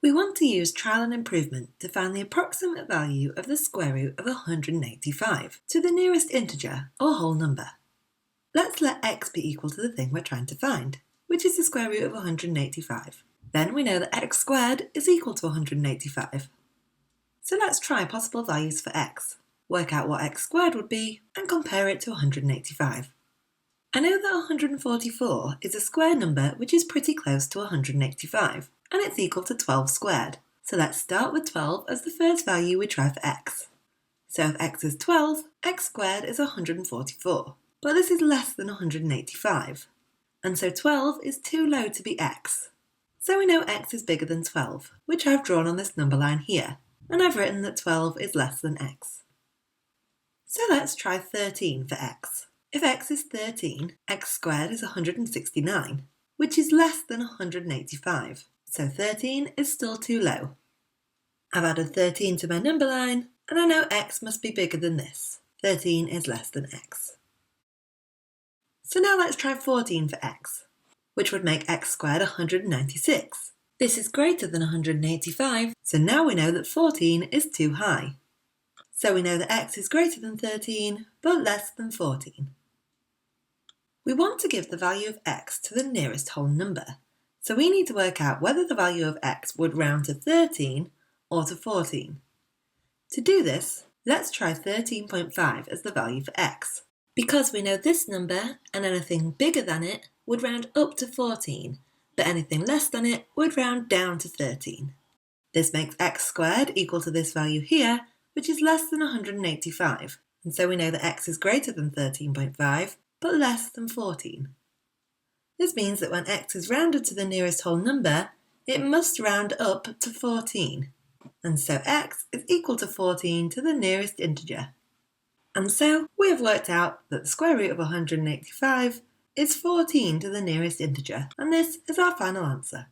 We want to use trial and improvement to find the approximate value of the square root of 185 to the nearest integer or whole number. Let's let x be equal to the thing we're trying to find, which is the square root of 185. Then we know that x squared is equal to 185. So let's try possible values for x, work out what x squared would be, and compare it to 185. I know that 144 is a square number which is pretty close to 185, and it's equal to 12 squared. So let's start with 12 as the first value we try for x. So if x is 12, x squared is 144, but this is less than 185. And so 12 is too low to be x. So we know x is bigger than 12, which I've drawn on this number line here, and I've written that 12 is less than x. So let's try 13 for x. If x is 13, x squared is 169, which is less than 185. So 13 is still too low. I've added 13 to my number line, and I know x must be bigger than this. 13 is less than x. So now let's try 14 for x, which would make x squared 196. This is greater than 185, so now we know that 14 is too high. So we know that x is greater than 13, but less than 14. We want to give the value of x to the nearest whole number, so we need to work out whether the value of x would round to 13 or to 14. To do this, let's try 13.5 as the value for x. Because we know this number and anything bigger than it would round up to 14, but anything less than it would round down to 13. This makes x squared equal to this value here, which is less than 185, and so we know that x is greater than 13.5, but less than 14. This means that when x is rounded to the nearest whole number, it must round up to 14, and so x is equal to 14 to the nearest integer. And so we have worked out that the square root of 185 is 14 to the nearest integer, and this is our final answer.